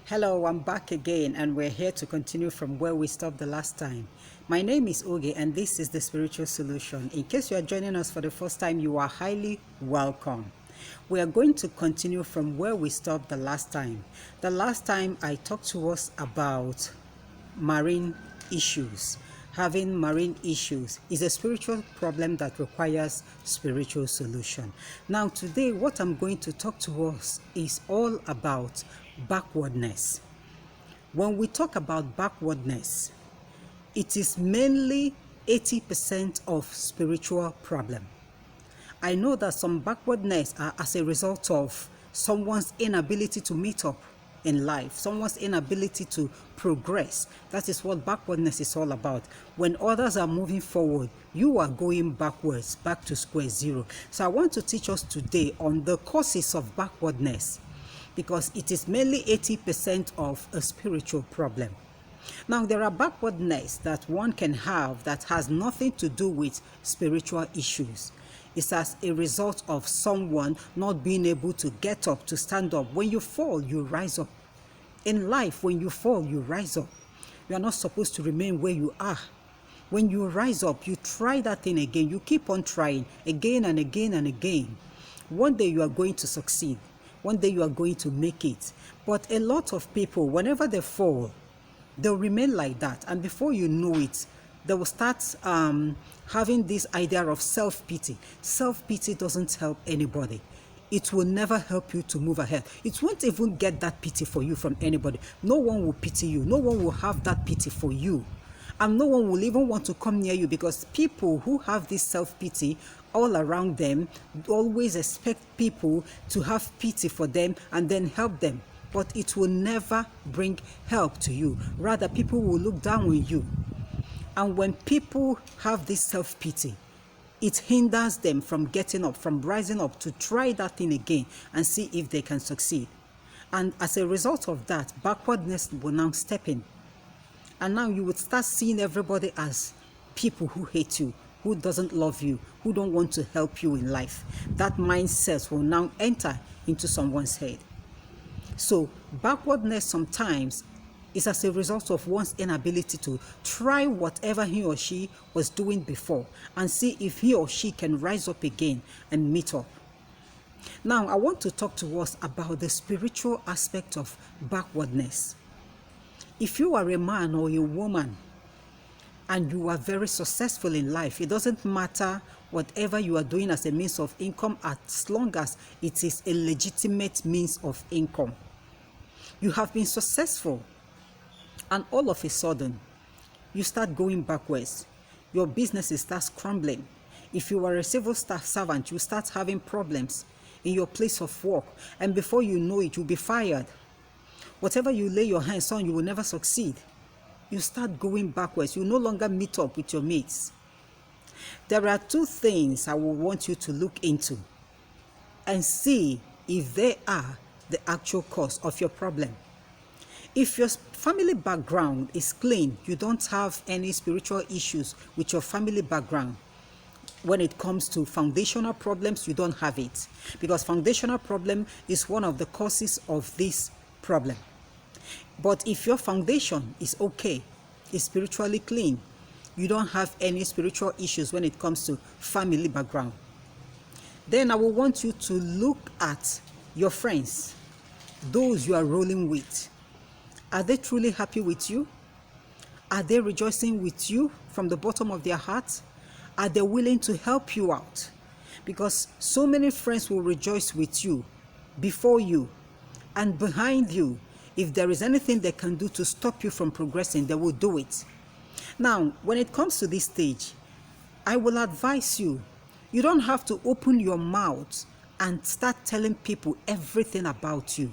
Hello, I'm back again, and we're here to continue from where we stopped the last time. My name is Oge, and this is the Spiritual Solution. In case you are joining us for the first time, you are highly welcome. We are going to continue from where we stopped the last time. The last time I talked to us about marine issues. Having marine issues is a spiritual problem that requires spiritual solution. Now today what I'm going to talk to us is all about backwardness. When we talk about backwardness, it is mainly 80% of spiritual problem. I know that some backwardness are as a result of someone's inability to meet up in life, someone's inability to progress. That is what backwardness is all about. When others are moving forward, you are going backwards, back to square zero. So I want to teach us today on the causes of backwardness, because it is mainly 80% of a spiritual problem. Now, there are backwardness that one can have that has nothing to do with spiritual issues. It's as a result of someone not being able to get up, to stand up. When you fall, you rise up. In life, when you fall, you rise up. You are not supposed to remain where you are. When you rise up, you try that thing again. You keep on trying again and again and again. One day you are going to succeed. One day you are going to make it. But a lot of people, whenever they fall, they'll remain like that. And before you know it, they will start having this idea of self-pity. Self-pity doesn't help anybody. It will never help you to move ahead. It won't even get that pity for you from anybody. No one will pity you. No one will have that pity for you. And no one will even want to come near you, because people who have this self-pity all around them always expect people to have pity for them and then help them. But it will never bring help to you. Rather, people will look down on you. And when people have this self-pity, it hinders them from getting up, from rising up to try that thing again and see if they can succeed. And as a result of that, backwardness will now step in. And now you would start seeing everybody as people who hate you, who doesn't love you, who don't want to help you in life. That mindset will now enter into someone's head. So backwardness sometimes is as a result of one's inability to try whatever he or she was doing before and see if he or she can rise up again and meet up. Now, I want to talk to us about the spiritual aspect of backwardness. If you are a man or a woman and you are very successful in life, it doesn't matter whatever you are doing as a means of income, as long as it is a legitimate means of income. You have been successful, and all of a sudden, you start going backwards. Your business starts crumbling. If you are a civil staff servant, you start having problems in your place of work, and before you know it, you'll be fired. Whatever you lay your hands on, you will never succeed. You start going backwards. You no longer meet up with your mates. There are two things I will want you to look into and see if they are the actual cause of your problem. If your family background is clean, you don't have any spiritual issues with your family background. When it comes to foundational problems, you don't have it, because foundational problem is one of the causes of this problem. But if your foundation is okay, is spiritually clean, you don't have any spiritual issues when it comes to family background, then I will want you to look at your friends, those you are rolling with. Are they truly happy with you? Are they rejoicing with you from the bottom of their heart? Are they willing to help you out? Because so many friends will rejoice with you, before you, and behind you. If there is anything they can do to stop you from progressing, they will do it. Now, when it comes to this stage, I will advise you, you don't have to open your mouth and start telling people everything about you,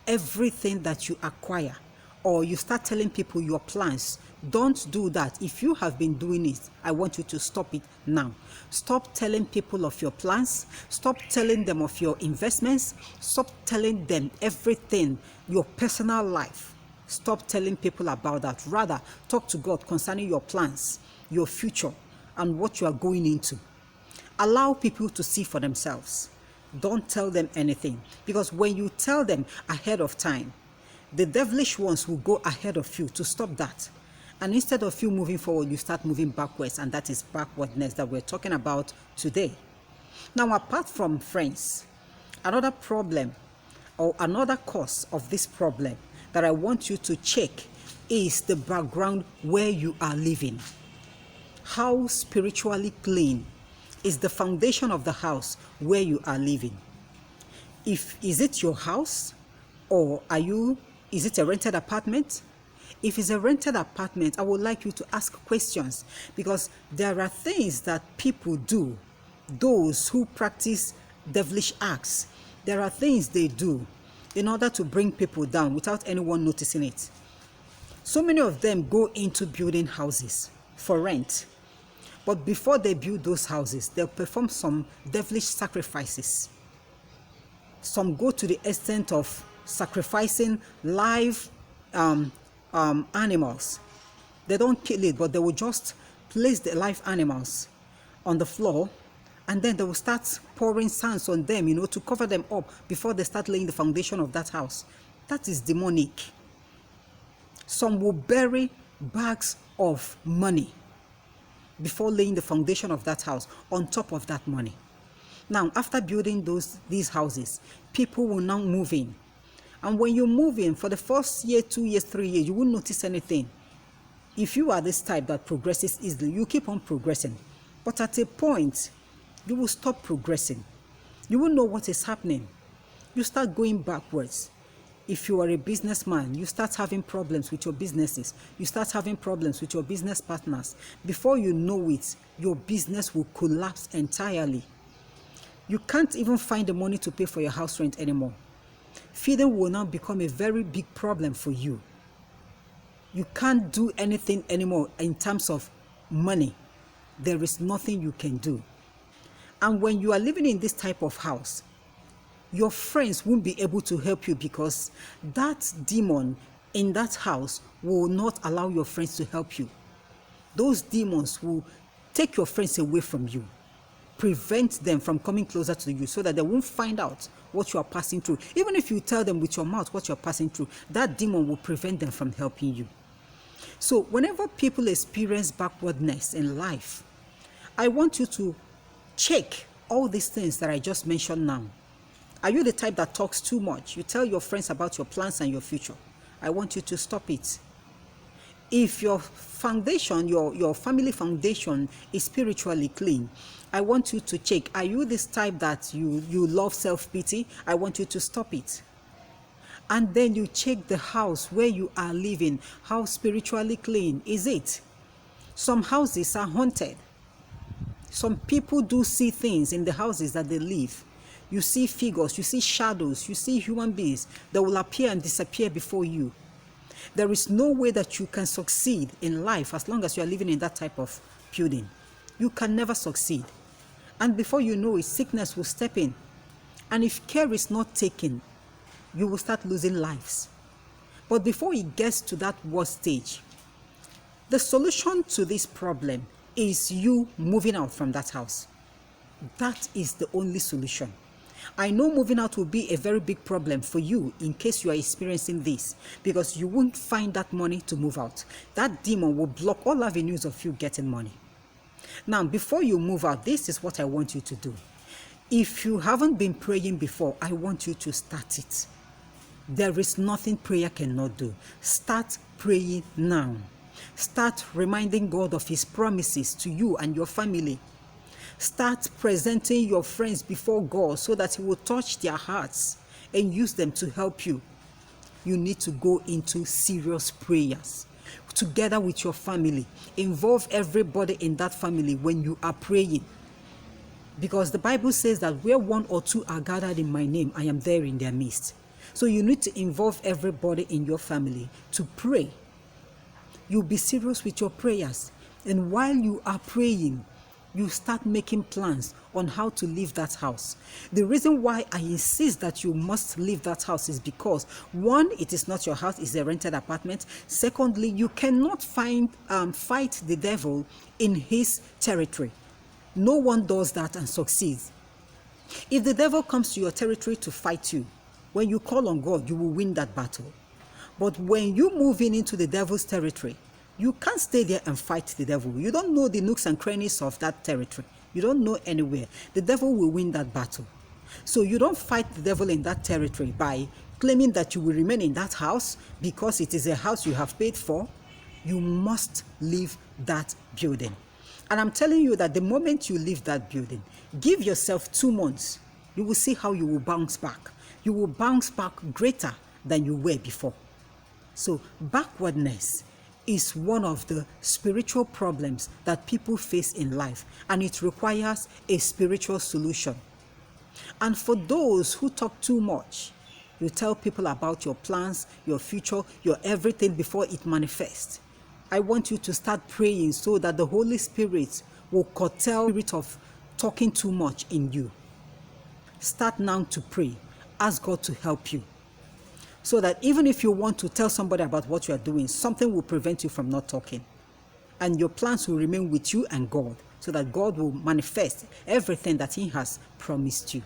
everything that you acquire, or you start telling people your plans. Don't do that. If you have been doing it, I want you to stop it now. Stop telling people of your plans. Stop telling them of your investments. Stop telling them everything, your personal life. Stop telling people about that. Rather, talk to God concerning your plans, your future, and what you are going into. Allow people to see for themselves. Don't tell them anything, because when you tell them ahead of time, the devilish ones will go ahead of you to stop that. And instead of you moving forward, you start moving backwards, and that is backwardness that we're talking about today. Now, apart from friends, another problem or another cause of this problem that I want you to check is the background where you are living. How spiritually clean is the foundation of the house where you are living? Is it your house, or is it a rented apartment? If it's a rented apartment, I would like you to ask questions, because there are things that people do, those who practice devilish acts. There are things they do in order to bring people down without anyone noticing it. So many of them go into building houses for rent. But before they build those houses, they'll perform some devilish sacrifices. Some go to the extent of sacrificing live animals. They don't kill it, but they will just place the live animals on the floor, and then they will start pouring sands on them, to cover them up before they start laying the foundation of that house. That is demonic. Some will bury bags of money before laying the foundation of that house on top of that money. Now, after building these houses, people will now move in. And when you move in, for the first year, 2 years, 3 years, you won't notice anything. If you are this type that progresses easily, you keep on progressing. But at a point, you will stop progressing. You won't know what is happening. You start going backwards. If you are a businessman, you start having problems with your businesses. You start having problems with your business partners. Before you know it, your business will collapse entirely. You can't even find the money to pay for your house rent anymore. Feeding will now become a very big problem for you. You can't do anything anymore in terms of money. There is nothing you can do. And when you are living in this type of house, your friends won't be able to help you, because that demon in that house will not allow your friends to help you. Those demons will take your friends away from you, prevent them from coming closer to you, so that they won't find out what you are passing through. Even if you tell them with your mouth what you're passing through, that demon will prevent them from helping you. So whenever people experience backwardness in life, I want you to check all these things that I just mentioned now. Are you the type that talks too much? You tell your friends about your plans and your future. I want you to stop it. If your foundation, your family foundation is spiritually clean, I want you to check. Are you this type that you love self-pity? I want you to stop it. And then you check the house where you are living. How spiritually clean is it? Some houses are haunted. Some people do see things in the houses that they live. You see figures, you see shadows, you see human beings that will appear and disappear before you. There is no way that you can succeed in life as long as you are living in that type of building. You can never succeed. And before you know it, sickness will step in. And if care is not taken, you will start losing lives. But before it gets to that worst stage, the solution to this problem is you moving out from that house. That is the only solution. I know moving out will be a very big problem for you in case you are experiencing this, because you won't find that money to move out. That demon will block all avenues of you getting money. Now, before you move out, this is what I want you to do. If you haven't been praying before, I want you to start it. There is nothing prayer cannot do. Start praying now. Start reminding God of His promises to you and your family. Start presenting your friends before God so that He will touch their hearts and use them to help you. You need to go into serious prayers together with your family. Involve everybody in that family when you are praying. Because the Bible says that where one or two are gathered in my name, I am there in their midst. So you need to involve everybody in your family to pray. You be serious with your prayers. And while you are praying, you start making plans on how to leave that house. The reason why I insist that you must leave that house is because, one, it is not your house, it's a rented apartment. Secondly, you cannot fight the devil in his territory. No one does that and succeeds. If the devil comes to your territory to fight you, when you call on God, you will win that battle. But when you move into the devil's territory, you can't stay there and fight the devil. You don't know the nooks and crannies of that territory. You don't know anywhere. The devil will win that battle. So you don't fight the devil in that territory by claiming that you will remain in that house because it is a house you have paid for. You must leave that building. And I'm telling you that the moment you leave that building, give yourself 2 months. You will see how you will bounce back. You will bounce back greater than you were before. So backwardness is one of the spiritual problems that people face in life, and it requires a spiritual solution. And for those who talk too much, you tell people about your plans, your future, your everything before it manifests. I want you to start praying so that the Holy Spirit will curtail the spirit of talking too much in you. Start now to pray. Ask God to help you, so that even if you want to tell somebody about what you are doing, something will prevent you from not talking. And your plans will remain with you and God, so that God will manifest everything that He has promised you.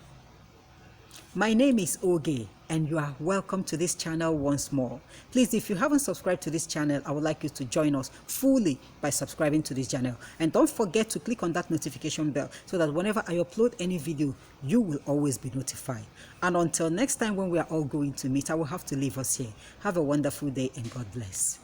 My name is Oge, and you are welcome to this channel once more. Please, if you haven't subscribed to this channel, I would like you to join us fully by subscribing to this channel. And don't forget to click on that notification bell so that whenever I upload any video, you will always be notified. And until next time when we are all going to meet, I will have to leave us here. Have a wonderful day and God bless.